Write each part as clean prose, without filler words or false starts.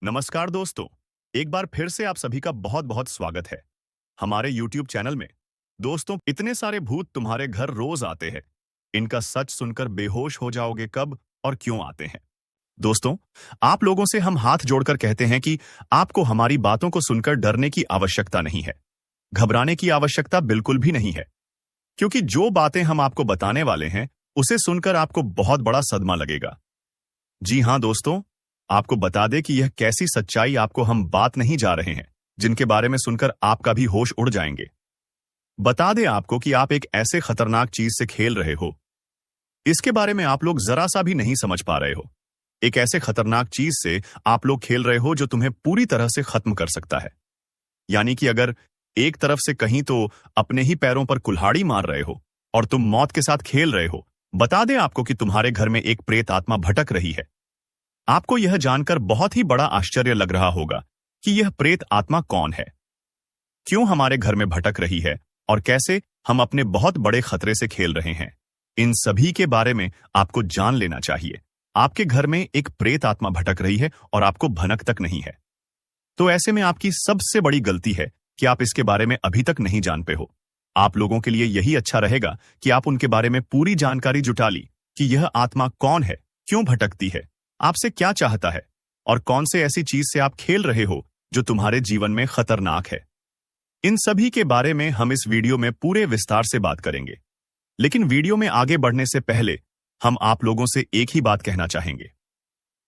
नमस्कार दोस्तों। एक बार फिर से आप सभी का बहुत बहुत स्वागत है हमारे YouTube चैनल में। दोस्तों, इतने सारे भूत तुम्हारे घर रोज आते हैं, इनका सच सुनकर बेहोश हो जाओगे कब और क्यों आते हैं। दोस्तों, आप लोगों से हम हाथ जोड़कर कहते हैं कि आपको हमारी बातों को सुनकर डरने की आवश्यकता नहीं है, घबराने की आवश्यकता बिल्कुल भी नहीं है, क्योंकि जो बातें हम आपको बताने वाले हैं उसे सुनकर आपको बहुत बड़ा सदमा लगेगा। जी हाँ दोस्तों, आपको बता दें कि यह कैसी सच्चाई आपको हम बात नहीं जा रहे हैं जिनके बारे में सुनकर आपका भी होश उड़ जाएंगे। बता दें आपको कि आप एक ऐसे खतरनाक चीज से खेल रहे हो, इसके बारे में आप लोग जरा सा भी नहीं समझ पा रहे हो। एक ऐसे खतरनाक चीज से आप लोग खेल रहे हो जो तुम्हें पूरी तरह से खत्म कर सकता है। यानी कि अगर एक तरफ से कहीं तो अपने ही पैरों पर कुल्हाड़ी मार रहे हो और तुम मौत के साथ खेल रहे हो। बता दें आपको कि तुम्हारे घर में एक प्रेत आत्मा भटक रही है। आपको यह जानकर बहुत ही बड़ा आश्चर्य लग रहा होगा कि यह प्रेत आत्मा कौन है, क्यों हमारे घर में भटक रही है और कैसे हम अपने बहुत बड़े खतरे से खेल रहे हैं। इन सभी के बारे में आपको जान लेना चाहिए। आपके घर में एक प्रेत आत्मा भटक रही है और आपको भनक तक नहीं है। तो ऐसे में आपकी सबसे बड़ी गलती है कि आप इसके बारे में अभी तक नहीं जानते हो। आप लोगों के लिए यही अच्छा रहेगा कि आप उनके बारे में पूरी जानकारी जुटा ली कि यह आत्मा कौन है, क्यों भटकती है, आपसे क्या चाहता है और कौन से ऐसी चीज से आप खेल रहे हो जो तुम्हारे जीवन में खतरनाक है। इन सभी के बारे में हम इस वीडियो में पूरे विस्तार से बात करेंगे। लेकिन वीडियो में आगे बढ़ने से पहले हम आप लोगों से एक ही बात कहना चाहेंगे।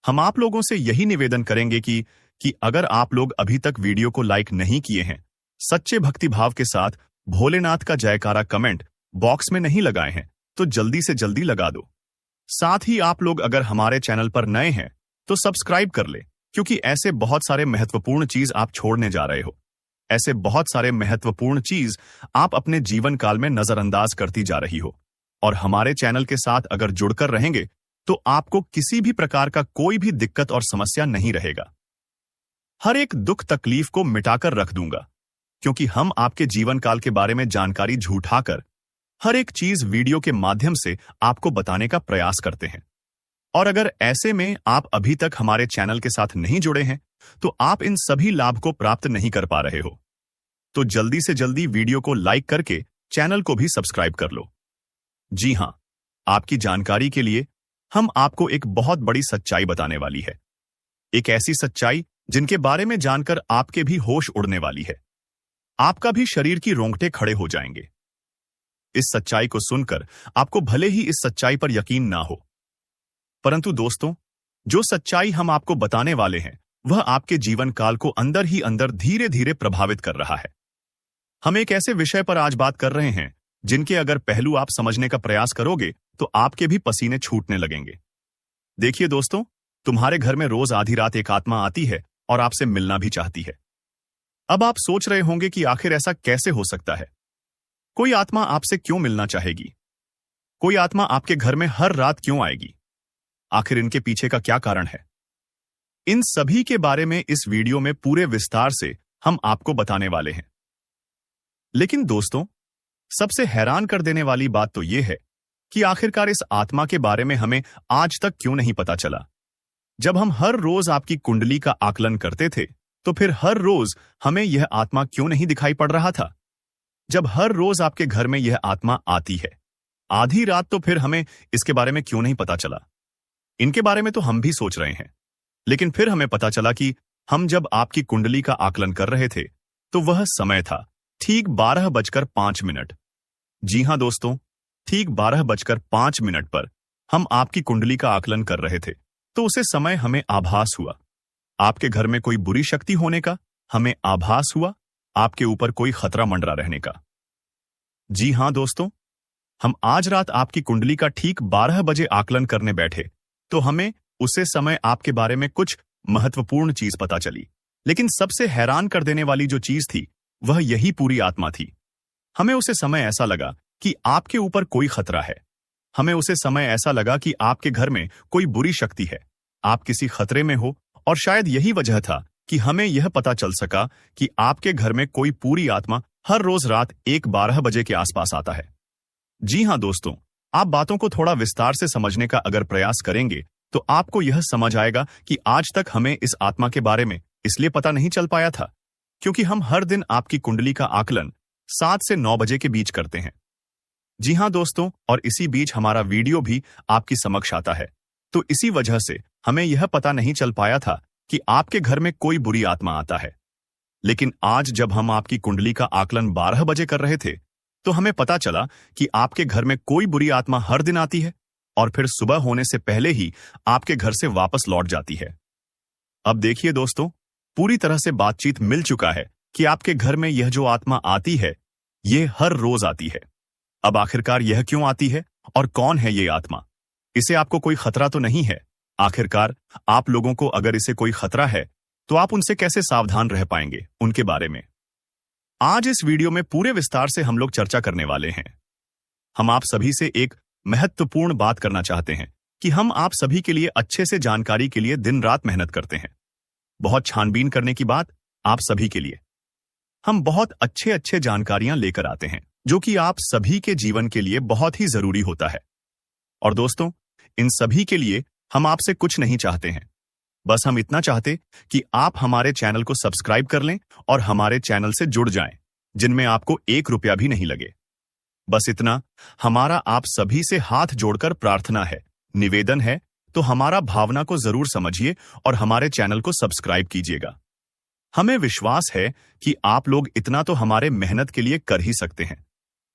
हम आप लोगों से यही निवेदन करेंगे कि अगर आप लोग अभी तक वीडियो को लाइक नहीं किए हैं, सच्चे भक्तिभाव के साथ भोलेनाथ का जयकारा कमेंट बॉक्स में नहीं लगाए हैं तो जल्दी से जल्दी लगा दो। साथ ही आप लोग अगर हमारे चैनल पर नए हैं तो सब्सक्राइब कर ले, क्योंकि ऐसे बहुत सारे महत्वपूर्ण चीज आप छोड़ने जा रहे हो। ऐसे बहुत सारे महत्वपूर्ण चीज आप अपने जीवन काल में नजरअंदाज करती जा रही हो। और हमारे चैनल के साथ अगर जुड़कर रहेंगे तो आपको किसी भी प्रकार का कोई भी दिक्कत और समस्या नहीं रहेगा। हर एक दुख तकलीफ को मिटाकर रख दूंगा, क्योंकि हम आपके जीवन काल के बारे में जानकारी झूठाकर हर एक चीज वीडियो के माध्यम से आपको बताने का प्रयास करते हैं। और अगर ऐसे में आप अभी तक हमारे चैनल के साथ नहीं जुड़े हैं तो आप इन सभी लाभ को प्राप्त नहीं कर पा रहे हो। तो जल्दी से जल्दी वीडियो को लाइक करके चैनल को भी सब्सक्राइब कर लो। जी हां, आपकी जानकारी के लिए हम आपको एक बहुत बड़ी सच्चाई बताने वाली है। एक ऐसी सच्चाई जिनके बारे में जानकर आपके भी होश उड़ने वाली है। आपका भी शरीर की रोंगटे खड़े हो जाएंगे। इस सच्चाई को सुनकर आपको भले ही इस सच्चाई पर यकीन ना हो, परंतु दोस्तों, जो सच्चाई हम आपको बताने वाले हैं वह आपके जीवन काल को अंदर ही अंदर धीरे धीरे प्रभावित कर रहा है। हम एक ऐसे विषय पर आज बात कर रहे हैं जिनके अगर पहलू आप समझने का प्रयास करोगे तो आपके भी पसीने छूटने लगेंगे। देखिए दोस्तों, तुम्हारे घर में रोज आधी रात एक आत्मा आती है और आपसे मिलना भी चाहती है। अब आप सोच रहे होंगे कि आखिर ऐसा कैसे हो सकता है। कोई आत्मा आपसे क्यों मिलना चाहेगी? कोई आत्मा आपके घर में हर रात क्यों आएगी? आखिर इनके पीछे का क्या कारण है? इन सभी के बारे में इस वीडियो में पूरे विस्तार से हम आपको बताने वाले हैं। लेकिन दोस्तों, सबसे हैरान कर देने वाली बात तो यह है कि आखिरकार इस आत्मा के बारे में हमें आज तक क्यों नहीं पता चला। जब हम हर रोज आपकी कुंडली का आकलन करते थे तो फिर हर रोज हमें यह आत्मा क्यों नहीं दिखाई पड़ रहा था? जब हर रोज आपके घर में यह आत्मा आती है आधी रात, तो फिर हमें इसके बारे में क्यों नहीं पता चला? इनके बारे में तो हम भी सोच रहे हैं, लेकिन फिर हमें पता चला कि हम जब आपकी कुंडली का आकलन कर रहे थे तो वह समय था ठीक 12:05। जी हां दोस्तों, ठीक 12:05 पर हम आपकी कुंडली का आकलन कर रहे थे। तो उसे समय हमें आभास हुआ आपके घर में कोई बुरी शक्ति होने का, हमें आभास हुआ आपके ऊपर कोई खतरा मंडरा रहने का। जी हां दोस्तों, हम आज रात आपकी कुंडली का ठीक 12 बजे आकलन करने बैठे तो हमें उसे समय आपके बारे में कुछ महत्वपूर्ण चीज पता चली। लेकिन सबसे हैरान कर देने वाली जो चीज थी वह यही पूरी आत्मा थी। हमें उसे समय ऐसा लगा कि आपके ऊपर कोई खतरा है। हमें उसे समय ऐसा लगा कि आपके घर में कोई बुरी शक्ति है, आप किसी खतरे में हो। और शायद यही वजह था कि हमें यह पता चल सका कि आपके घर में कोई पूरी आत्मा हर रोज रात 1:12 बजे के आसपास आता है। जी हां दोस्तों, आप बातों को थोड़ा विस्तार से समझने का अगर प्रयास करेंगे तो आपको यह समझ आएगा कि आज तक हमें इस आत्मा के बारे में इसलिए पता नहीं चल पाया था क्योंकि हम हर दिन आपकी कुंडली का आकलन 7 से 9 बजे के बीच करते हैं। जी हां दोस्तों, और इसी बीच हमारा वीडियो भी आपकी समक्ष आता है। तो इसी वजह से हमें यह पता नहीं चल पाया था कि आपके घर में कोई बुरी आत्मा आता है। लेकिन आज जब हम आपकी कुंडली का आकलन 12 बजे कर रहे थे तो हमें पता चला कि आपके घर में कोई बुरी आत्मा हर दिन आती है और फिर सुबह होने से पहले ही आपके घर से वापस लौट जाती है। अब देखिए दोस्तों, पूरी तरह से बातचीत मिल चुका है कि आपके घर में यह जो आत्मा आती है ये हर रोज आती है। अब आखिरकार यह क्यों आती है और कौन है ये आत्मा? इसे आपको कोई खतरा तो नहीं है? आखिरकार आप लोगों को अगर इसे कोई खतरा है तो आप उनसे कैसे सावधान रह पाएंगे, उनके बारे में आज इस वीडियो में पूरे विस्तार से हम लोग चर्चा करने वाले हैं। हम आप सभी से एक महत्वपूर्ण बात करना चाहते हैं कि हम आप सभी के लिए अच्छे से जानकारी के लिए दिन रात मेहनत करते हैं। बहुत छानबीन करने की बात आप सभी के लिए हम बहुत अच्छे जानकारियां लेकर आते हैं जो कि आप सभी के जीवन के लिए बहुत ही जरूरी होता है। और दोस्तों, इन सभी के लिए हम आपसे कुछ नहीं चाहते हैं, बस हम इतना चाहते कि आप हमारे चैनल को सब्सक्राइब कर लें और हमारे चैनल से जुड़ जाएं, जिनमें आपको 1 रुपया भी नहीं लगे। बस इतना हमारा आप सभी से हाथ जोड़कर प्रार्थना है, निवेदन है, तो हमारा भावना को जरूर समझिए और हमारे चैनल को सब्सक्राइब कीजिएगा। हमें विश्वास है कि आप लोग इतना तो हमारे मेहनत के लिए कर ही सकते हैं।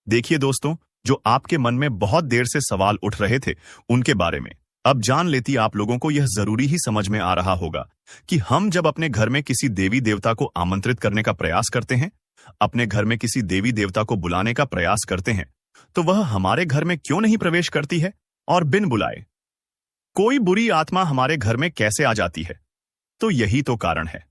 देखिए दोस्तों, जो आपके मन में बहुत देर से सवाल उठ रहे थे उनके बारे में अब जान लेती आप लोगों को यह जरूरी ही समझ में आ रहा होगा कि हम जब अपने घर में किसी देवी देवता को आमंत्रित करने का प्रयास करते हैं, अपने घर में किसी देवी देवता को बुलाने का प्रयास करते हैं, तो वह हमारे घर में क्यों नहीं प्रवेश करती है और बिन बुलाए कोई बुरी आत्मा हमारे घर में कैसे आ जाती है? तो यही तो कारण है।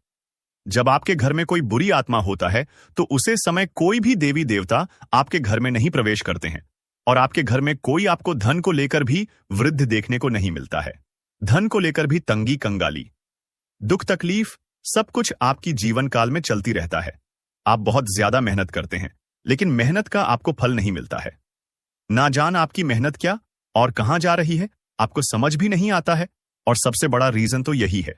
जब आपके घर में कोई बुरी आत्मा होता है तो उसे समय कोई भी देवी देवता आपके घर में नहीं प्रवेश करते हैं और आपके घर में कोई आपको धन को लेकर भी वृद्ध देखने को नहीं मिलता है। धन को लेकर भी तंगी कंगाली, दुख तकलीफ सब कुछ आपकी जीवन काल में चलती रहता है। आप बहुत ज्यादा मेहनत करते हैं लेकिन मेहनत का आपको फल नहीं मिलता है। ना जान आपकी मेहनत क्या और कहां जा रही है आपको समझ भी नहीं आता है। और सबसे बड़ा रीजन तो यही है,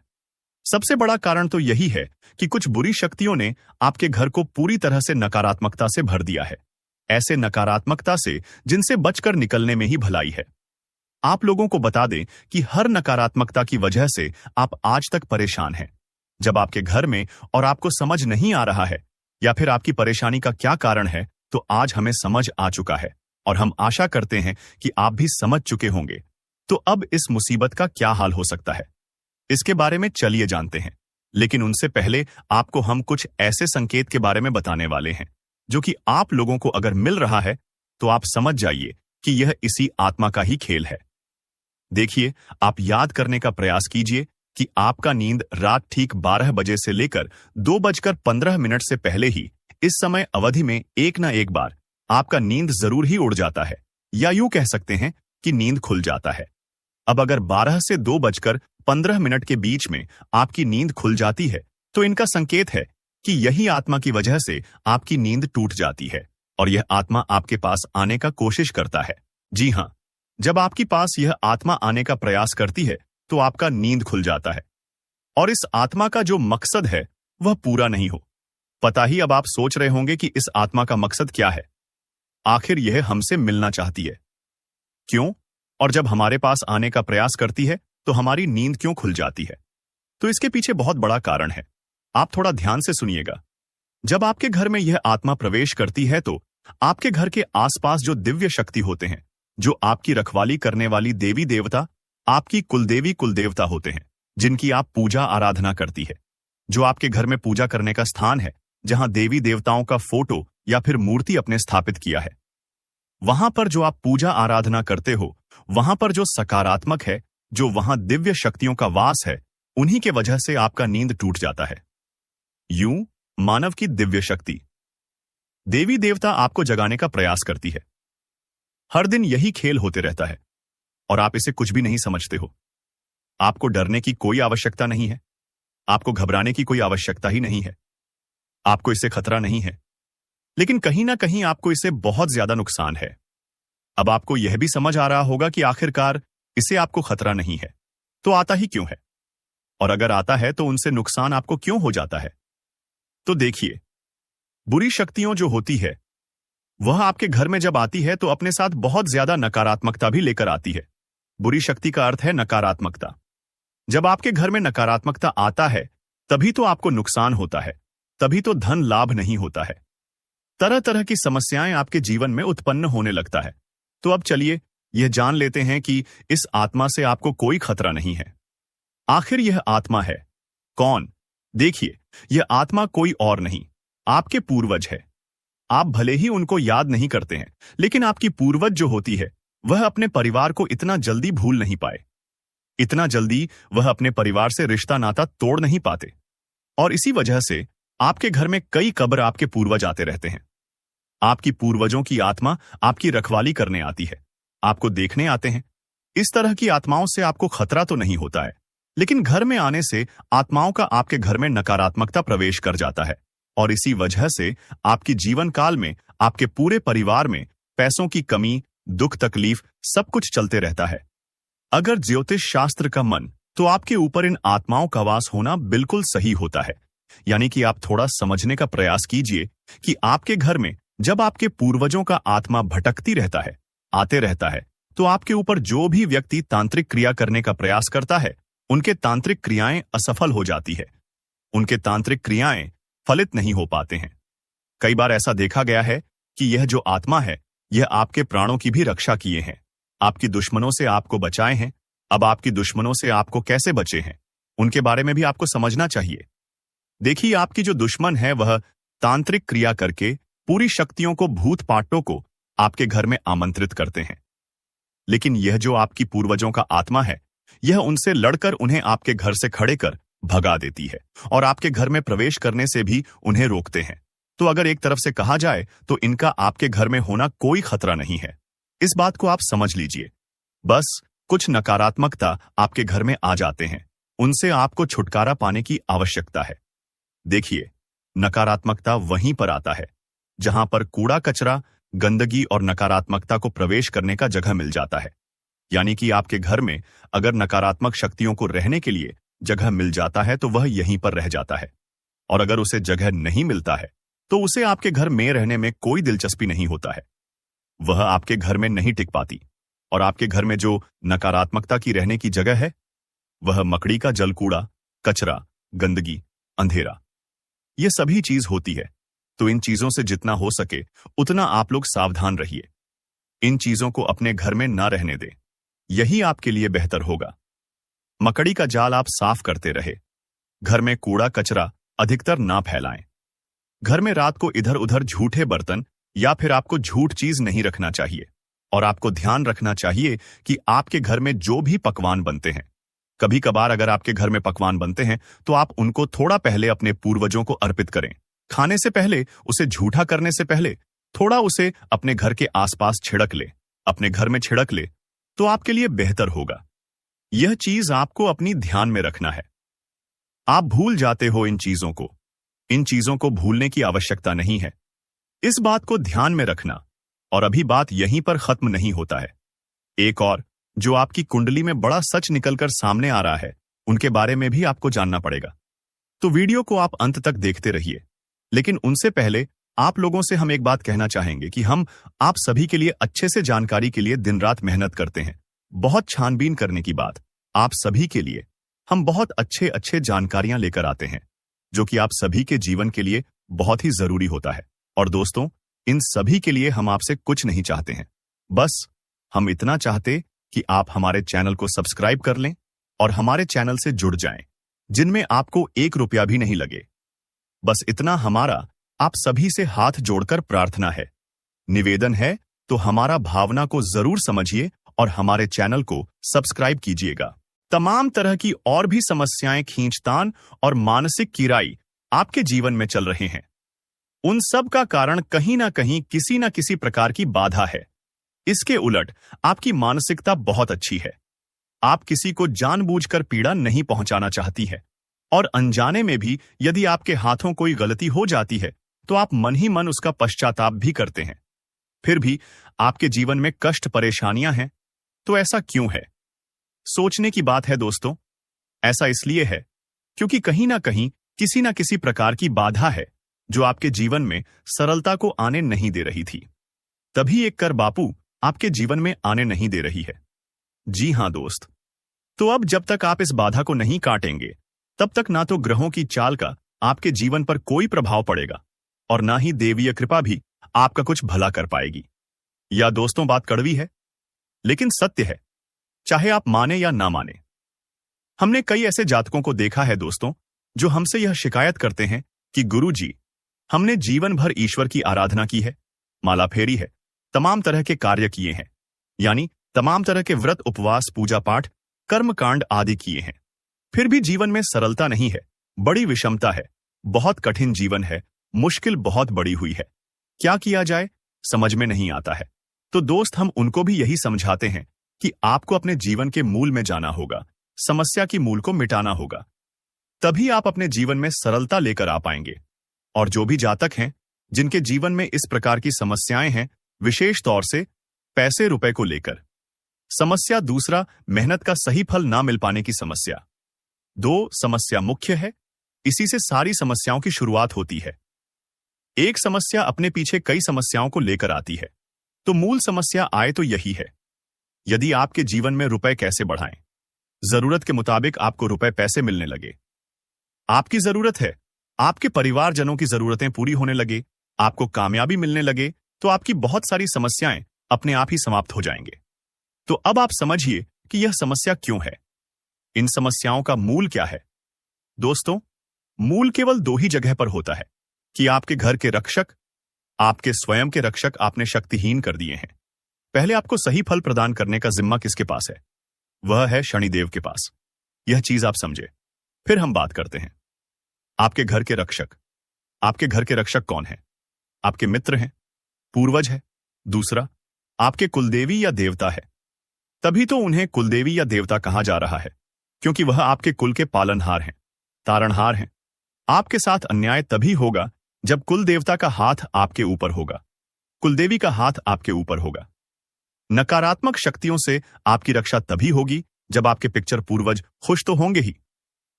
सबसे बड़ा कारण तो यही है कि कुछ बुरी शक्तियों ने आपके घर को पूरी तरह से नकारात्मकता से भर दिया है, ऐसे नकारात्मकता से जिनसे बचकर निकलने में ही भलाई है। आप लोगों को बता दें कि हर नकारात्मकता की वजह से आप आज तक परेशान हैं। जब आपके घर में और आपको समझ नहीं आ रहा है या फिर आपकी परेशानी का क्या कारण है, तो आज हमें समझ आ चुका है और हम आशा करते हैं कि आप भी समझ चुके होंगे। तो अब इस मुसीबत का क्या हाल हो सकता है, इसके बारे में चलिए जानते हैं। लेकिन उनसे पहले आपको हम कुछ ऐसे संकेत के बारे में बताने वाले हैं जो कि आप लोगों को अगर मिल रहा है तो आप समझ जाइए कि यह इसी आत्मा का ही खेल है। देखिए, आप याद करने का प्रयास कीजिए कि आपका नींद रात ठीक 12 बजे से लेकर 2:15 से पहले ही इस समय अवधि में एक ना एक बार आपका नींद जरूर ही उड़ जाता है, या यूं कह सकते हैं कि नींद खुल जाता है। अब अगर 12 से 2:15 के बीच में आपकी नींद खुल जाती है तो इनका संकेत है कि यही आत्मा की वजह से आपकी नींद टूट जाती है और यह आत्मा आपके पास आने का कोशिश करता है। जी हां, जब आपके पास यह आत्मा आने का प्रयास करती है तो आपका नींद खुल जाता है और इस आत्मा का जो मकसद है वह पूरा नहीं हो। पता ही अब आप सोच रहे होंगे कि इस आत्मा का मकसद क्या है, आखिर यह हमसे मिलना चाहती है क्यों, और जब हमारे पास आने का प्रयास करती है तो हमारी नींद क्यों खुल जाती है? तो इसके पीछे बहुत बड़ा कारण है। आप थोड़ा ध्यान से सुनिएगा। जब आपके घर में यह आत्मा प्रवेश करती है तो आपके घर के आसपास जो दिव्य शक्ति होते हैं, जो आपकी रखवाली करने वाली देवी देवता, आपकी कुलदेवी कुलदेवता होते हैं, जिनकी आप पूजा आराधना करती है, जो आपके घर में पूजा करने का स्थान है, जहां देवी देवताओं का फोटो या फिर मूर्ति अपने स्थापित किया है, वहां पर जो आप पूजा आराधना करते हो, वहां पर जो सकारात्मक है, जो वहां दिव्य शक्तियों का वास है, उन्हीं के वजह से आपका नींद टूट जाता है। यूं मानव की दिव्य शक्ति, देवी देवता आपको जगाने का प्रयास करती है। हर दिन यही खेल होते रहता है और आप इसे कुछ भी नहीं समझते हो। आपको डरने की कोई आवश्यकता नहीं है, आपको घबराने की कोई आवश्यकता ही नहीं है, आपको इससे खतरा नहीं है, लेकिन कहीं ना कहीं आपको इससे बहुत ज्यादा नुकसान है। अब आपको यह भी समझ आ रहा होगा कि आखिरकार इसे आपको खतरा नहीं है, तो आता ही क्यों है? और अगर आता है तो उनसे नुकसान आपको क्यों हो जाता है? तो देखिए, बुरी शक्तियों जो होती है वह आपके घर में जब आती है तो अपने साथ बहुत ज्यादा नकारात्मकता भी लेकर आती है। बुरी शक्ति का अर्थ है नकारात्मकता। जब आपके घर में नकारात्मकता आता है तभी तो आपको नुकसान होता है, तभी तो धन लाभ नहीं होता है। तरह तरह की समस्याएं आपके जीवन में उत्पन्न होने लगता है। तो अब चलिए यह जान लेते हैं कि इस आत्मा से आपको कोई खतरा नहीं है। आखिर यह आत्मा है कौन? देखिए, यह आत्मा कोई और नहीं, आपके पूर्वज है। आप भले ही उनको याद नहीं करते हैं, लेकिन आपकी पूर्वज जो होती है वह अपने परिवार को इतना जल्दी भूल नहीं पाए। इतना जल्दी वह अपने परिवार से रिश्ता नाता तोड़ नहीं पाते। और इसी वजह से आपके घर में कई कब्र आपके पूर्वज आते रहते हैं। आपकी पूर्वजों की आत्मा आपकी रखवाली करने आती है, आपको देखने आते हैं। इस तरह की आत्माओं से आपको खतरा तो नहीं होता है, लेकिन घर में आने से आत्माओं का आपके घर में नकारात्मकता प्रवेश कर जाता है। और इसी वजह से आपकी जीवन काल में आपके पूरे परिवार में पैसों की कमी, दुख तकलीफ सब कुछ चलते रहता है। अगर ज्योतिष शास्त्र का मन तो आपके ऊपर इन आत्माओं का वास होना बिल्कुल सही होता है। यानी कि आप थोड़ा समझने का प्रयास कीजिए कि आपके घर में जब आपके पूर्वजों का आत्मा भटकती रहता है, आते रहता है, तो आपके ऊपर जो भी व्यक्ति तांत्रिक क्रिया करने का प्रयास करता है उनके तांत्रिक क्रियाएं असफल हो जाती है। उनके तांत्रिक क्रियाएं फलित नहीं हो पाते हैं। कई बार ऐसा देखा गया है कि यह जो आत्मा है यह आपके प्राणों की भी रक्षा किए हैं, आपकी दुश्मनों से आपको बचाए हैं। अब आपकी दुश्मनों से आपको कैसे बचे हैं उनके बारे में भी आपको समझना चाहिए। देखिए, आपकी जो दुश्मन है वह तांत्रिक क्रिया करके पूरी शक्तियों को, भूत पाटों को आपके घर में आमंत्रित करते हैं। लेकिन यह जो आपकी पूर्वजों का आत्मा है यह उनसे लड़कर उन्हें आपके घर से खड़े कर भगा देती है और आपके घर में प्रवेश करने से भी उन्हें रोकते हैं। तो अगर एक तरफ से कहा जाए तो इनका आपके घर में होना कोई खतरा नहीं है। इस बात को आप समझ लीजिए। बस कुछ नकारात्मकता आपके घर में आ जाते हैं, उनसे आपको छुटकारा पाने की आवश्यकता है। देखिए, नकारात्मकता वहीं पर आता है जहां पर कूड़ा कचरा, गंदगी और नकारात्मकता को प्रवेश करने का जगह मिल जाता है। यानी कि आपके घर में अगर नकारात्मक शक्तियों को रहने के लिए जगह मिल जाता है तो वह यहीं पर रह जाता है। और अगर उसे जगह नहीं मिलता है तो उसे आपके घर में रहने में कोई दिलचस्पी नहीं होता है। वह आपके घर में नहीं टिक पाती। और आपके घर में जो नकारात्मकता की रहने की जगह है वह मकड़ी का जल, कूड़ा कचरा, गंदगी, अंधेरा, ये सभी चीज होती है। तो इन चीजों से जितना हो सके उतना आप लोग सावधान रहिए। इन चीजों को अपने घर में ना रहने दें, यही आपके लिए बेहतर होगा। मकड़ी का जाल आप साफ करते रहे। घर में कूड़ा कचरा अधिकतर ना फैलाएं। घर में रात को इधर उधर झूठे बर्तन या फिर आपको झूठ चीज नहीं रखना चाहिए। और आपको ध्यान रखना चाहिए कि आपके घर में जो भी पकवान बनते हैं, कभी कभार अगर आपके घर में पकवान बनते हैं तो आप उनको थोड़ा पहले अपने पूर्वजों को अर्पित करें। खाने से पहले, उसे झूठा करने से पहले थोड़ा उसे अपने घर के आसपास छिड़क ले, अपने घर में छिड़क ले, तो आपके लिए बेहतर होगा। यह चीज आपको अपनी ध्यान में रखना है। आप भूल जाते हो इन चीजों को। इन चीजों को भूलने की आवश्यकता नहीं है। इस बात को ध्यान में रखना। और अभी बात यहीं पर खत्म नहीं होता है। एक और जो आपकी कुंडली में बड़ा सच निकलकर सामने आ रहा है, उनके बारे में भी आपको जानना पड़ेगा। तो वीडियो को आप अंत तक देखते रहिए। लेकिन उनसे पहले आप लोगों से हम एक बात कहना चाहेंगे कि हम आप सभी के लिए अच्छे से जानकारी के लिए दिन रात मेहनत करते हैं। बहुत छानबीन करने की बात, आप सभी के लिए हम बहुत अच्छे अच्छे जानकारियां लेकर आते हैं जो कि आप सभी के जीवन के लिए बहुत ही जरूरी होता है। और दोस्तों, इन सभी के लिए हम आपसे कुछ नहीं चाहते हैं। बस हम इतना चाहते कि आप हमारे चैनल को सब्सक्राइब कर लें और हमारे चैनल से जुड़ जाएं, जिनमें आपको 1 रुपया भी नहीं लगे। बस इतना हमारा आप सभी से हाथ जोड़कर प्रार्थना है, निवेदन है। तो हमारा भावना को जरूर समझिए और हमारे चैनल को सब्सक्राइब कीजिएगा। तमाम तरह की और भी समस्याएं, खींचतान और मानसिक किराई आपके जीवन में चल रहे हैं, उन सब का कारण कहीं ना कहीं किसी ना किसी प्रकार की बाधा है। इसके उलट आपकी मानसिकता बहुत अच्छी है। आप किसी को जानबूझकर पीड़ा नहीं पहुंचाना चाहती है। और अनजाने में भी यदि आपके हाथों कोई गलती हो जाती है तो आप मन ही मन उसका पश्चाताप भी करते हैं। फिर भी आपके जीवन में कष्ट, परेशानियां हैं। तो ऐसा क्यों है? सोचने की बात है दोस्तों। ऐसा इसलिए है क्योंकि कहीं ना कहीं किसी ना किसी प्रकार की बाधा है जो आपके जीवन में सरलता को आने नहीं दे रही थी। तभी एक कर बापू आपके जीवन में आने नहीं दे रही है। जी हां दोस्त। तो अब जब तक आप इस बाधा को नहीं काटेंगे, तब तक ना तो ग्रहों की चाल का आपके जीवन पर कोई प्रभाव पड़ेगा और ना ही देवीय कृपा भी आपका कुछ भला कर पाएगी। या दोस्तों, बात कड़वी है लेकिन सत्य है, चाहे आप माने या ना माने। हमने कई ऐसे जातकों को देखा है दोस्तों, जो हमसे यह शिकायत करते हैं कि गुरुजी, हमने जीवन भर ईश्वर की आराधना की है, माला फेरी है, तमाम तरह के कार्य किए हैं, यानी तमाम तरह के व्रत, उपवास, पूजा पाठ, कर्मकांड आदि किए हैं, फिर भी जीवन में सरलता नहीं है, बड़ी विषमता है, बहुत कठिन जीवन है, मुश्किल बहुत बड़ी हुई है। क्या किया जाए समझ में नहीं आता है। तो दोस्त, हम उनको भी यही समझाते हैं कि आपको अपने जीवन के मूल में जाना होगा, समस्या की मूल को मिटाना होगा, तभी आप अपने जीवन में सरलता लेकर आ पाएंगे। और जो भी जातक हैं जिनके जीवन में इस प्रकार की समस्याएं हैं, विशेष तौर से पैसे रुपए को लेकर समस्या, दूसरा मेहनत का सही फल ना मिल पाने की समस्या, दो समस्या मुख्य है, इसी से सारी समस्याओं की शुरुआत होती है। एक समस्या अपने पीछे कई समस्याओं को लेकर आती है, तो मूल समस्या आए तो यही है। यदि आपके जीवन में रुपए कैसे बढ़ाएं, जरूरत के मुताबिक आपको रुपए पैसे मिलने लगे, आपकी जरूरत है, आपके परिवारजनों की जरूरतें पूरी होने लगे, आपको कामयाबी मिलने लगे, तो आपकी बहुत सारी समस्याएं अपने आप ही समाप्त हो जाएंगे। तो अब आप समझिए कि यह समस्या क्यों है, इन समस्याओं का मूल क्या है। दोस्तों, मूल केवल दो ही जगह पर होता है कि आपके घर के रक्षक, आपके स्वयं के रक्षक आपने शक्तिहीन कर दिए हैं। पहले आपको सही फल प्रदान करने का जिम्मा किसके पास है? वह है शनिदेव के पास। यह चीज आप समझे, फिर हम बात करते हैं। आपके घर के रक्षक, आपके घर के रक्षक कौन है? आपके मित्र हैं, पूर्वज है, दूसरा आपके कुलदेवी या देवता है। तभी तो उन्हें कुलदेवी या देवता कहा जा रहा है, क्योंकि वह आपके कुल के पालनहार हैं, तारणहार हैं। आपके साथ अन्याय तभी होगा जब कुल देवता का हाथ आपके ऊपर होगा, कुलदेवी का हाथ आपके ऊपर होगा। नकारात्मक शक्तियों से आपकी रक्षा तभी होगी जब आपके पिक्चर पूर्वज खुश तो होंगे ही,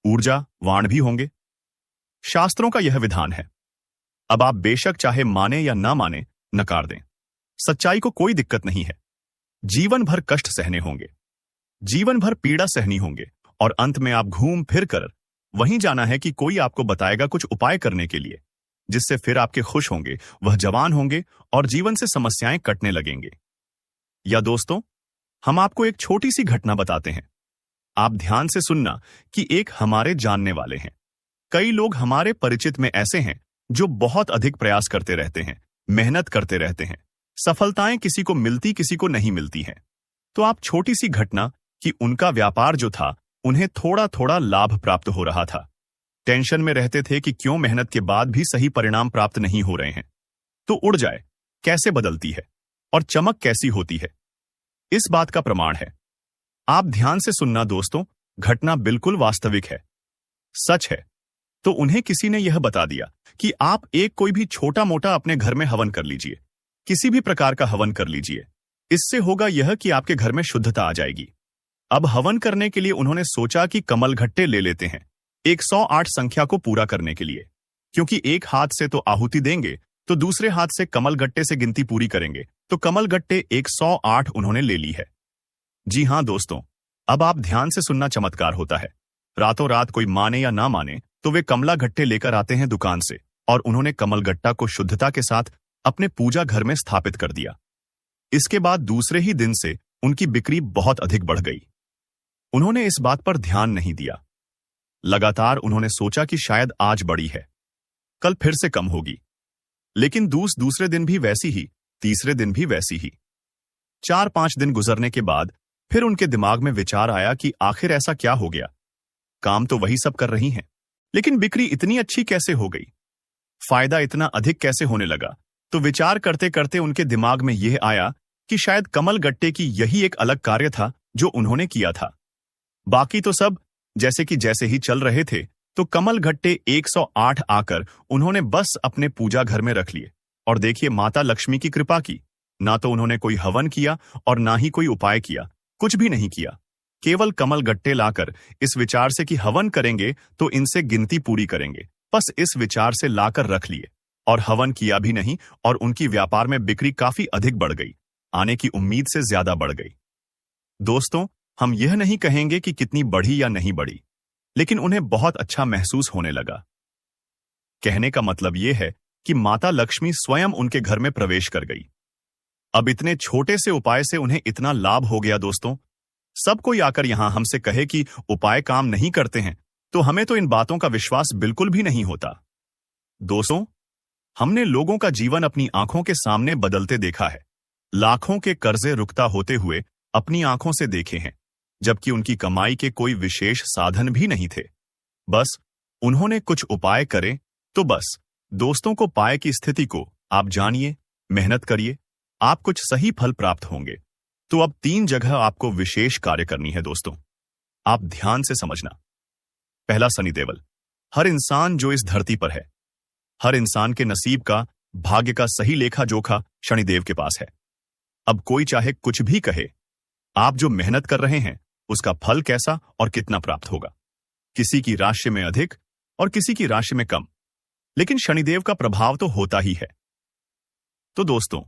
ऊर्जावान भी होंगे। शास्त्रों का यह विधान है। अब आप बेशक चाहे माने या ना माने, नकार दें, सच्चाई को कोई दिक्कत नहीं है। जीवन भर कष्ट सहने होंगे, जीवन भर पीड़ा सहनी होंगे, और अंत में आप घूम फिर कर वहीं जाना है कि कोई आपको बताएगा कुछ उपाय करने के लिए, जिससे फिर आपके खुश होंगे, वह जवान होंगे और जीवन से समस्याएं कटने लगेंगे। या दोस्तों, हम आपको एक छोटी सी घटना बताते हैं। आप ध्यान से सुनना कि एक हमारे जानने वाले हैं। कई लोग हमारे परिचित में ऐसे हैं जो बहुत अधिक प्रयास करते रहते हैं, मेहनत करते रहते हैं, सफलताएं किसी को मिलती, किसी को नहीं मिलती हैं। तो आप छोटी सी घटना कि उनका व्यापार जो था, उन्हें थोड़ा थोड़ा लाभ प्राप्त हो रहा था, टेंशन में रहते थे कि क्यों मेहनत के बाद भी सही परिणाम प्राप्त नहीं हो रहे हैं। तो उड़ जाए कैसे बदलती है और चमक कैसी होती है, इस बात का प्रमाण है। आप ध्यान से सुनना दोस्तों, घटना बिल्कुल वास्तविक है, सच है। तो उन्हें किसी ने यह बता दिया कि आप एक कोई भी छोटा मोटा अपने घर में हवन कर लीजिए, किसी भी प्रकार का हवन कर लीजिए। इससे होगा यह कि आपके घर में शुद्धता आ जाएगी। अब हवन करने के लिए उन्होंने सोचा कि कमल घट्टे ले लेते हैं 108 संख्या को पूरा करने के लिए, क्योंकि एक हाथ से तो आहुति देंगे तो दूसरे हाथ से कमल गट्टे से गिनती पूरी करेंगे, तो कमल गट्टे 108 उन्होंने ले ली है। जी हां दोस्तों, अब आप ध्यान से सुनना, चमत्कार होता है। रातों रात, कोई माने या ना माने, तो वे कमला गट्टे लेकर आते हैं दुकान से, और उन्होंने कमल गट्टा को शुद्धता के साथ अपने पूजा घर में स्थापित कर दिया। इसके बाद दूसरे ही दिन से उनकी बिक्री बहुत अधिक बढ़ गई। उन्होंने इस बात पर ध्यान नहीं दिया। लगातार उन्होंने सोचा कि शायद आज बढ़ी है, कल फिर से कम होगी, लेकिन दूसरे दिन भी वैसी ही, तीसरे दिन भी वैसी ही। 4-5 दिन गुजरने के बाद फिर उनके दिमाग में विचार आया कि आखिर ऐसा क्या हो गया, काम तो वही सब कर रही हैं, लेकिन बिक्री इतनी अच्छी कैसे हो गई, फायदा इतना अधिक कैसे होने लगा। तो विचार करते करते उनके दिमाग में यह आया कि शायद कमल गट्टे की यही एक अलग कार्य था जो उन्होंने किया था। बाकी तो सब जैसे ही चल रहे थे, तो कमल गट्टे 108 आकर उन्होंने बस अपने पूजा घर में रख लिए। और देखिए, माता लक्ष्मी की कृपा की, ना तो उन्होंने कोई हवन किया और ना ही कोई उपाय किया, कुछ भी नहीं किया। केवल कमल गट्टे लाकर इस विचार से कि हवन करेंगे तो इनसे गिनती पूरी करेंगे, बस इस विचार से लाकर रख लिए और हवन किया भी नहीं और उनकी व्यापार में बिक्री काफी अधिक बढ़ गई, आने की उम्मीद से ज्यादा बढ़ गई। दोस्तों, हम यह नहीं कहेंगे कि कितनी बढ़ी या नहीं बढ़ी, लेकिन उन्हें बहुत अच्छा महसूस होने लगा। कहने का मतलब यह है कि माता लक्ष्मी स्वयं उनके घर में प्रवेश कर गई। अब इतने छोटे से उपाय से उन्हें इतना लाभ हो गया। दोस्तों, सब कोई आकर यहां हमसे कहे कि उपाय काम नहीं करते हैं, तो हमें तो इन बातों का विश्वास बिल्कुल भी नहीं होता। दोस्तों, हमने लोगों का जीवन अपनी आंखों के सामने बदलते देखा है। लाखों के कर्जे रुकता होते हुए अपनी आंखों से देखे हैं, जबकि उनकी कमाई के कोई विशेष साधन भी नहीं थे। बस उन्होंने कुछ उपाय करे तो बस दोस्तों को पाए की स्थिति को आप जानिए, मेहनत करिए, आप कुछ सही फल प्राप्त होंगे। तो अब 3 जगह आपको विशेष कार्य करनी है दोस्तों, आप ध्यान से समझना। पहला, शनिदेवल। हर इंसान जो इस धरती पर है, हर इंसान के नसीब का, भाग्य का सही लेखा जोखा शनिदेव के पास है। अब कोई चाहे कुछ भी कहे, आप जो मेहनत कर रहे हैं उसका फल कैसा और कितना प्राप्त होगा। किसी की राशि में अधिक और किसी की राशि में कम, लेकिन शनिदेव का प्रभाव तो होता ही है। तो दोस्तों,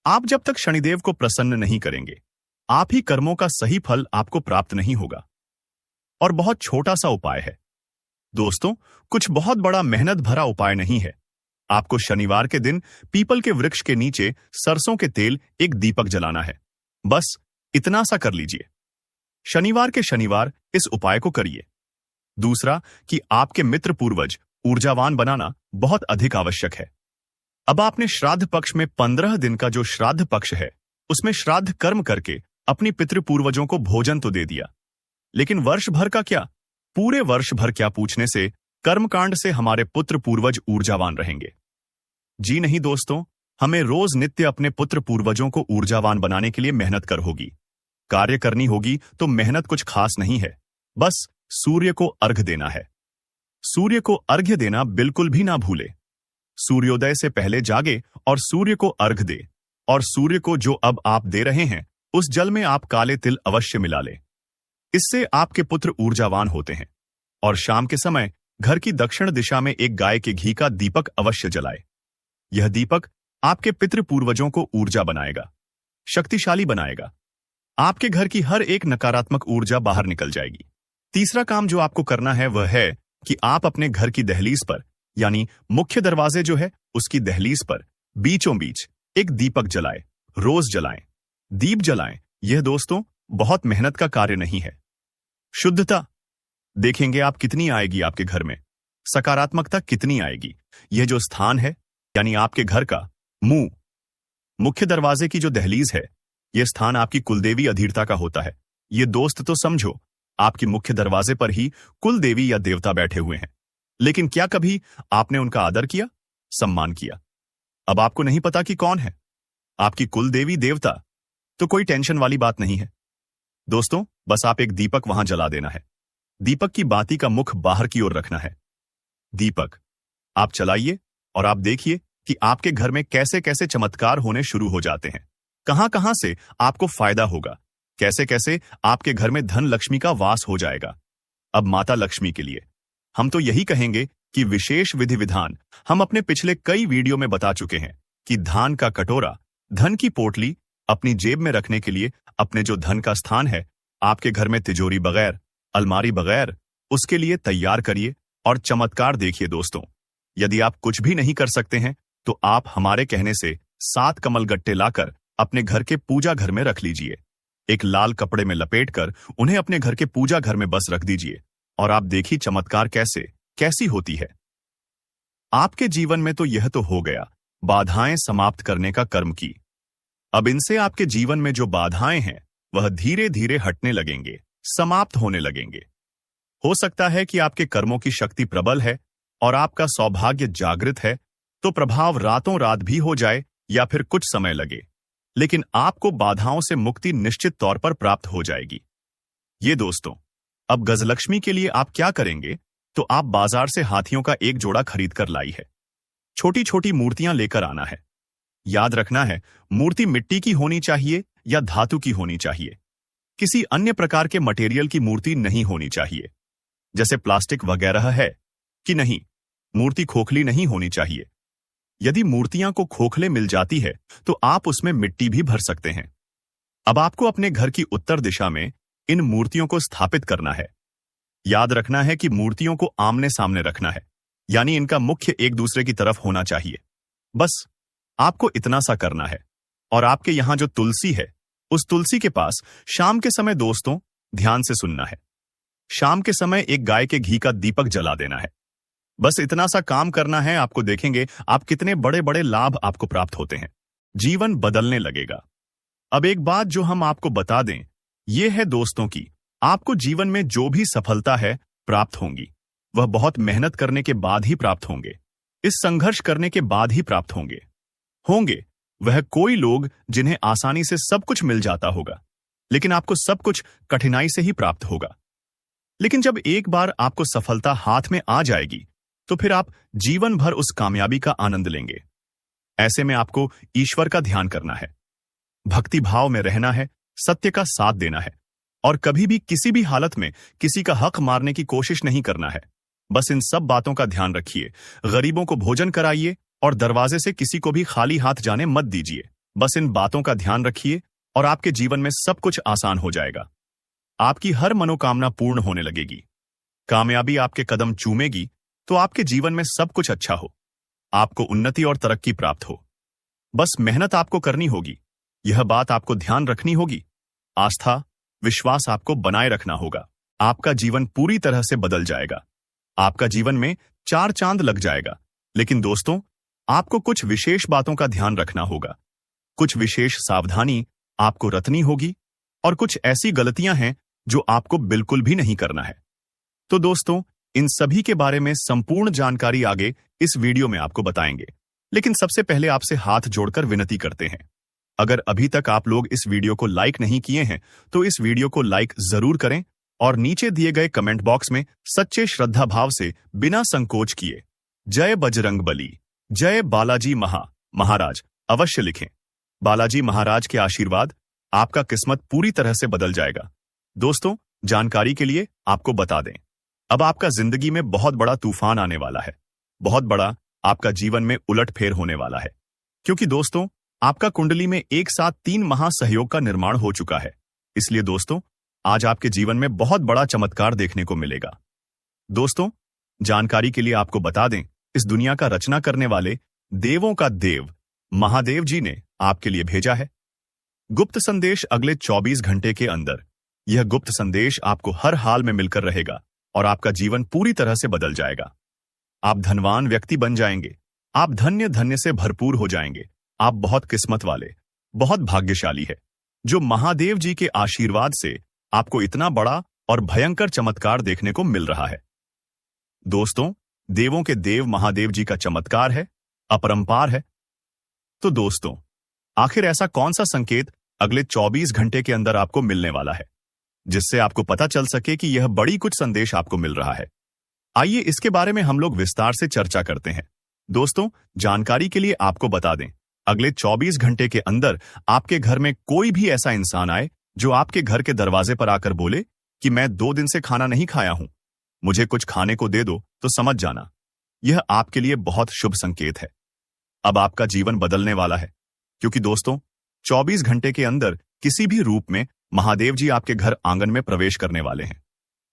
आप जब तक शनिदेव को प्रसन्न नहीं करेंगे, आप ही कर्मों का सही फल आपको प्राप्त नहीं होगा। और बहुत छोटा सा उपाय है दोस्तों, कुछ बहुत बड़ा मेहनत भरा उपाय नहीं है। आपको शनिवार के दिन पीपल के वृक्ष के नीचे सरसों के तेल एक दीपक जलाना है। बस इतना सा कर लीजिए। शनिवार के शनिवार इस उपाय को करिए। दूसरा, कि आपके मित्र पूर्वज ऊर्जावान बनाना बहुत अधिक आवश्यक है। अब आपने श्राद्ध पक्ष में 15 दिन का जो श्राद्ध पक्ष है, उसमें श्राद्ध कर्म करके अपनी पितृ पूर्वजों को भोजन तो दे दिया, लेकिन वर्ष भर का क्या, पूरे वर्ष भर क्या पूछने से कर्मकांड से हमारे पुत्र पूर्वज ऊर्जावान रहेंगे? जी नहीं दोस्तों, हमें रोज नित्य अपने पुत्र पूर्वजों को ऊर्जावान बनाने के लिए मेहनत कर होगी, कार्य करनी होगी। तो मेहनत कुछ खास नहीं है, बस सूर्य को अर्घ्य देना है। सूर्य को अर्घ्य देना बिल्कुल भी ना भूले। सूर्योदय से पहले जागे और सूर्य को अर्घ्य दे, और सूर्य को जो अब आप दे रहे हैं उस जल में आप काले तिल अवश्य मिला ले। इससे आपके पुत्र ऊर्जावान होते हैं। और शाम के समय घर की दक्षिण दिशा में एक गाय के घी का दीपक अवश्य जलाए। यह दीपक आपके पितृ पूर्वजों को ऊर्जा बनाएगा, शक्तिशाली बनाएगा। आपके घर की हर एक नकारात्मक ऊर्जा बाहर निकल जाएगी। तीसरा काम जो आपको करना है वह है कि आप अपने घर की दहलीज पर, यानी मुख्य दरवाजे जो है उसकी दहलीज पर बीचों बीच एक दीपक जलाएं, रोज जलाएं। दीप जलाएं, यह दोस्तों बहुत मेहनत का कार्य नहीं है। शुद्धता देखेंगे आप कितनी आएगी आपके घर में, सकारात्मकता कितनी आएगी। यह जो स्थान है, यानी आपके घर का मुंह, मुख्य दरवाजे की जो दहलीज है, यह स्थान आपकी कुलदेवी अधीरता का होता है। ये दोस्त तो समझो आपकी मुख्य दरवाजे पर ही कुल देवी या देवता बैठे हुए हैं, लेकिन क्या कभी आपने उनका आदर किया, सम्मान किया? अब आपको नहीं पता कि कौन है आपकी कुल देवी देवता, तो कोई टेंशन वाली बात नहीं है दोस्तों। बस आप एक दीपक वहां जला देना है। दीपक की बाती का मुख बाहर की ओर रखना है। दीपक आप चलाइए और आप देखिए कि आपके घर में कैसे कैसे चमत्कार होने शुरू हो जाते हैं। कहां कहां से आपको फायदा होगा, कैसे कैसे आपके घर में धन लक्ष्मी का वास हो जाएगा। अब माता लक्ष्मी के लिए हम तो यही कहेंगे कि विशेष विधि विधान हम अपने पिछले कई वीडियो में बता चुके हैं कि धान का कटोरा, धन की पोटली अपनी जेब में रखने के लिए अपने जो धन का स्थान है आपके घर में तिजोरी बगैर, अलमारी बगैर, उसके लिए तैयार करिए और चमत्कार देखिए दोस्तों। यदि आप कुछ भी नहीं कर सकते हैं तो आप हमारे कहने से 7 कमल गट्टे लाकर अपने घर के पूजा घर में रख लीजिए। एक लाल कपड़े में लपेटकर उन्हें अपने घर के पूजा घर में बस रख दीजिए और आप देखिए चमत्कार कैसी होती है। आपके जीवन में तो यह तो हो गया बाधाएं समाप्त करने का कर्म की। अब इनसे आपके जीवन में जो बाधाएं हैं वह धीरे धीरे हटने लगेंगे, समाप्त होने लगेंगे। हो सकता है कि आपके कर्मों की शक्ति प्रबल है और आपका सौभाग्य जागृत है, तो प्रभाव रातों रात भी हो जाए या फिर कुछ समय लगे, लेकिन आपको बाधाओं से मुक्ति निश्चित तौर पर प्राप्त हो जाएगी। ये दोस्तों, अब गजलक्ष्मी के लिए आप क्या करेंगे, तो आप बाजार से हाथियों का एक जोड़ा खरीद कर लाई है। छोटी छोटी मूर्तियां लेकर आना है। याद रखना है, मूर्ति मिट्टी की होनी चाहिए या धातु की होनी चाहिए। किसी अन्य प्रकार के मटेरियल की मूर्ति नहीं होनी चाहिए, जैसे प्लास्टिक वगैरह है कि नहीं। मूर्ति खोखली नहीं होनी चाहिए। यदि मूर्तियां को खोखले मिल जाती है तो आप उसमें मिट्टी भी भर सकते हैं। अब आपको अपने घर की उत्तर दिशा में इन मूर्तियों को स्थापित करना है। याद रखना है कि मूर्तियों को आमने सामने रखना है, यानी इनका मुख्य एक दूसरे की तरफ होना चाहिए। बस आपको इतना सा करना है। और आपके यहां जो तुलसी है, उस तुलसी के पास शाम के समय दोस्तों ध्यान से सुनना है, शाम के समय एक गाय के घी का दीपक जला देना है। बस इतना सा काम करना है, आपको देखेंगे आप कितने बड़े बड़े लाभ आपको प्राप्त होते हैं। जीवन बदलने लगेगा। अब एक बात जो हम आपको बता दें, यह है दोस्तों कि आपको जीवन में जो भी सफलता है प्राप्त होंगी, वह बहुत मेहनत करने के बाद ही प्राप्त होंगे। इस संघर्ष करने के बाद ही प्राप्त होंगे वह कोई लोग जिन्हें आसानी से सब कुछ मिल जाता होगा, लेकिन आपको सब कुछ कठिनाई से ही प्राप्त होगा। लेकिन जब एक बार आपको सफलता हाथ में आ जाएगी तो फिर आप जीवन भर उस कामयाबी का आनंद लेंगे। ऐसे में आपको ईश्वर का ध्यान करना है, भक्ति भाव में रहना है, सत्य का साथ देना है और कभी भी किसी भी हालत में किसी का हक मारने की कोशिश नहीं करना है। बस इन सब बातों का ध्यान रखिए। गरीबों को भोजन कराइए और दरवाजे से किसी को भी खाली हाथ जाने मत दीजिए। बस इन बातों का ध्यान रखिए और आपके जीवन में सब कुछ आसान हो जाएगा। आपकी हर मनोकामना पूर्ण होने लगेगी। कामयाबी आपके कदम चूमेगी तो आपके जीवन में सब कुछ अच्छा हो, आपको उन्नति और तरक्की प्राप्त हो। बस मेहनत आपको करनी होगी, यह बात आपको ध्यान रखनी होगी। आस्था विश्वास आपको बनाए रखना होगा। आपका जीवन पूरी तरह से बदल जाएगा। आपका जीवन में 4 चांद लग जाएगा। लेकिन दोस्तों, आपको कुछ विशेष बातों का ध्यान रखना होगा, कुछ विशेष सावधानी आपको रखनी होगी और कुछ ऐसी गलतियां हैं जो आपको बिल्कुल भी नहीं करना है। तो दोस्तों, इन सभी के बारे में संपूर्ण जानकारी आगे इस वीडियो में आपको बताएंगे। लेकिन सबसे पहले आपसे हाथ जोड़कर विनती करते हैं, अगर अभी तक आप लोग इस वीडियो को लाइक नहीं किए हैं तो इस वीडियो को लाइक जरूर करें और नीचे दिए गए कमेंट बॉक्स में सच्चे श्रद्धा भाव से बिना संकोच किए जय बजरंगबली, जय बालाजी महाराज अवश्य लिखें। बालाजी महाराज के आशीर्वाद आपका किस्मत पूरी तरह से बदल जाएगा। दोस्तों, जानकारी के लिए आपको बता दें, अब आपका जिंदगी में बहुत बड़ा तूफान आने वाला है। बहुत बड़ा आपका जीवन में उलटफेर होने वाला है, क्योंकि दोस्तों आपका कुंडली में एक साथ 3 महासहयोग का निर्माण हो चुका है। इसलिए दोस्तों, आज आपके जीवन में बहुत बड़ा चमत्कार देखने को मिलेगा। दोस्तों, जानकारी के लिए आपको बता दें, इस दुनिया का रचना करने वाले देवों का देव महादेव जी ने आपके लिए भेजा है गुप्त संदेश। अगले 24 घंटे के अंदर यह गुप्त संदेश आपको हर हाल में मिलकर रहेगा और आपका जीवन पूरी तरह से बदल जाएगा। आप धनवान व्यक्ति बन जाएंगे। आप धन्य से भरपूर हो जाएंगे। आप बहुत किस्मत वाले, बहुत भाग्यशाली है, जो महादेव जी के आशीर्वाद से आपको इतना बड़ा और भयंकर चमत्कार देखने को मिल रहा है। दोस्तों, देवों के देव महादेव जी का चमत्कार है, अपरंपार है। तो दोस्तों, आखिर ऐसा कौन सा संकेत अगले 24 घंटे के अंदर आपको मिलने वाला है, जिससे आपको पता चल सके कि यह बड़ी कुछ संदेश आपको मिल रहा है? आइए इसके बारे में हम लोग विस्तार से चर्चा करते हैं। दोस्तों, जानकारी के लिए आपको बता दें, अगले 24 घंटे के अंदर आपके घर में कोई भी ऐसा इंसान आए जो आपके घर के दरवाजे पर आकर बोले कि मैं 2 दिन से खाना नहीं खाया हूं, मुझे कुछ खाने को दे दो, तो समझ जाना यह आपके लिए बहुत शुभ संकेत है। अब आपका जीवन बदलने वाला है, क्योंकि दोस्तों 24 घंटे के अंदर किसी भी रूप में महादेव जी आपके घर आंगन में प्रवेश करने वाले हैं,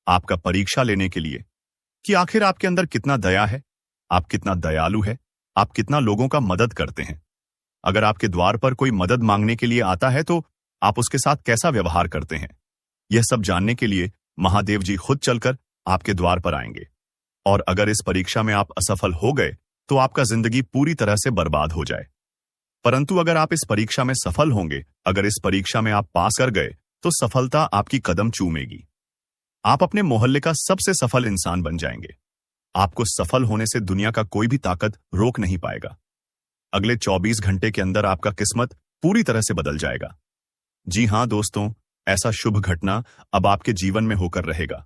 आपका परीक्षा लेने के लिए कि आखिर आपके अंदर कितना दया है, आप कितना दयालु है, आप कितना लोगों का मदद करते हैं। अगर आपके द्वार पर कोई मदद मांगने के लिए आता है तो आप उसके साथ कैसा व्यवहार करते हैं, यह सब जानने के लिए महादेव जी खुद चलकर आपके द्वार पर आएंगे। और अगर इस परीक्षा में आप असफल हो गए तो आपका जिंदगी पूरी तरह से बर्बाद हो जाए। परंतु अगर आप इस परीक्षा में सफल होंगे, अगर इस परीक्षा में आप पास कर गए, तो सफलता आपकी कदम चूमेगी। आप अपने मोहल्ले का सबसे सफल इंसान बन जाएंगे। आपको सफल होने से दुनिया का कोई भी ताकत रोक नहीं पाएगा। अगले 24 घंटे के अंदर आपका किस्मत पूरी तरह से बदल जाएगा। जी हां दोस्तों, ऐसा शुभ घटना अब आपके जीवन में होकर रहेगा।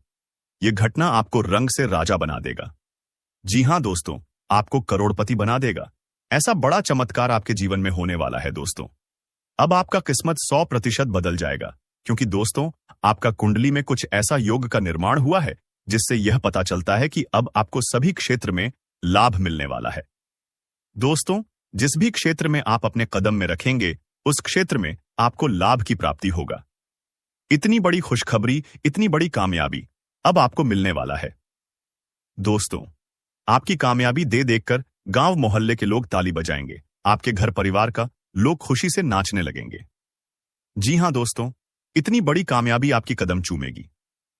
यह घटना आपको रंग से राजा बना देगा। जी हां दोस्तों, आपको करोड़पति बना देगा। ऐसा बड़ा चमत्कार आपके जीवन में होने वाला है दोस्तों। अब आपका किस्मत 100% बदल जाएगा, क्योंकि दोस्तों, आपका कुंडली में कुछ ऐसा योग का निर्माण हुआ है जिससे यह पता चलता है कि अब आपको सभी क्षेत्र में लाभ मिलने वाला है। दोस्तों, जिस भी क्षेत्र में आप अपने कदम में रखेंगे, उस क्षेत्र में आपको लाभ की प्राप्ति होगा। इतनी बड़ी खुशखबरी, इतनी बड़ी कामयाबी अब आपको मिलने वाला है। दोस्तों, आपकी कामयाबी दे देखकर गांव मोहल्ले के लोग ताली बजाएंगे, आपके घर परिवार का लोग खुशी से नाचने लगेंगे। जी हां दोस्तों, इतनी बड़ी कामयाबी आपकी कदम चूमेगी।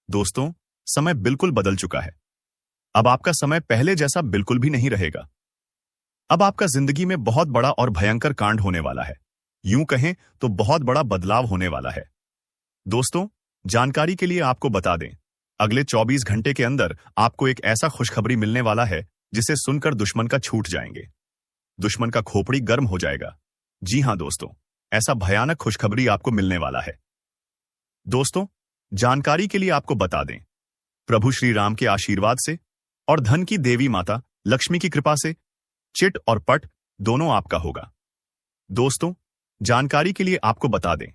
दोस्तों, समय बिल्कुल बदल चुका है। अब आपका समय पहले जैसा बिल्कुल भी नहीं रहेगा। अब आपका जिंदगी में बहुत बड़ा और भयंकर कांड होने वाला है। यूं कहें तो बहुत बड़ा बदलाव होने वाला है। दोस्तों, जानकारी के लिए आपको बता दें, अगले 24 घंटे के अंदर आपको एक ऐसा खुशखबरी मिलने वाला है जिसे सुनकर दुश्मन का छूट जाएंगे। दुश्मन का खोपड़ी गर्म हो जाएगा। जी हां दोस्तों, ऐसा भयानक खुशखबरी आपको मिलने वाला है। दोस्तों, जानकारी के लिए आपको बता दें, प्रभु श्री राम के आशीर्वाद से और धन की देवी माता लक्ष्मी की कृपा से चिट और पट दोनों आपका होगा। दोस्तों, जानकारी के लिए आपको बता दें,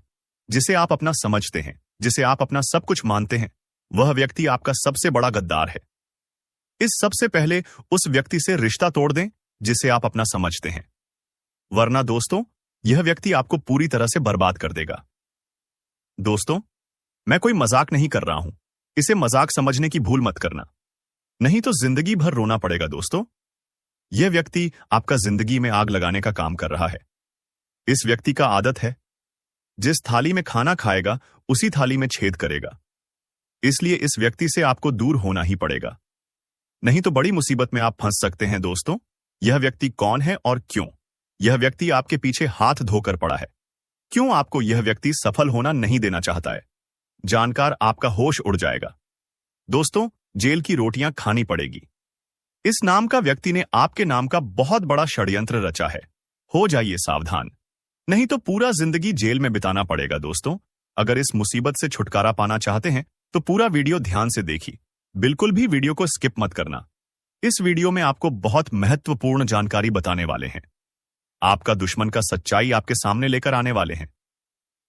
जिसे आप अपना समझते हैं, जिसे आप अपना सब कुछ मानते हैं, वह व्यक्ति आपका सबसे बड़ा गद्दार है। इस सबसे पहले उस व्यक्ति से रिश्ता तोड़ दें जिसे आप अपना समझते हैं, वरना दोस्तों, यह व्यक्ति आपको पूरी तरह से बर्बाद कर देगा। दोस्तों, मैं कोई मजाक नहीं कर रहा हूं, इसे मजाक समझने की भूल मत करना, नहीं तो जिंदगी भर रोना पड़ेगा। दोस्तों, यह व्यक्ति आपका जिंदगी में आग लगाने का काम कर रहा है। इस व्यक्ति का आदत है, जिस थाली में खाना खाएगा उसी थाली में छेद करेगा। इसलिए इस व्यक्ति से आपको दूर होना ही पड़ेगा, नहीं तो बड़ी मुसीबत में आप फंस सकते हैं। दोस्तों, यह व्यक्ति कौन है और क्यों यह व्यक्ति आपके पीछे हाथ धोकर पड़ा है? क्यों आपको यह व्यक्ति सफल होना नहीं देना चाहता है? जानकर आपका होश उड़ जाएगा। दोस्तों, जेल की रोटियां खानी पड़ेगी। इस नाम का व्यक्ति ने आपके नाम का बहुत बड़ा षड्यंत्र रचा है। हो जाइए सावधान, नहीं तो पूरा जिंदगी जेल में बिताना पड़ेगा। दोस्तों, अगर इस मुसीबत से छुटकारा पाना चाहते हैं तो पूरा वीडियो ध्यान से देखिए, बिल्कुल भी वीडियो को स्किप मत करना। इस वीडियो में आपको बहुत महत्वपूर्ण जानकारी बताने वाले हैं। आपका दुश्मन का सच्चाई आपके सामने लेकर आने वाले हैं।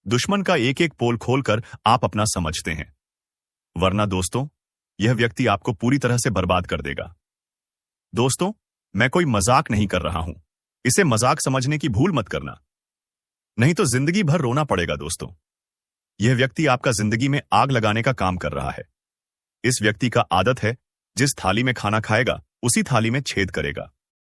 दुश्मन का एक एक पोल खोलकर आप अपना समझते हैं, वरना दोस्तों, यह व्यक्ति आपको पूरी तरह से बर्बाद कर देगा। दोस्तों, मैं कोई मजाक नहीं कर रहा हूं, इसे मजाक समझने की भूल मत करना, नहीं तो जिंदगी भर रोना पड़ेगा। दोस्तों, यह व्यक्ति आपका जिंदगी में आग लगाने का काम कर रहा है। इस व्यक्ति का आदत है, जिस थाली में खाना खाएगा उसी थाली में छेद करेगा।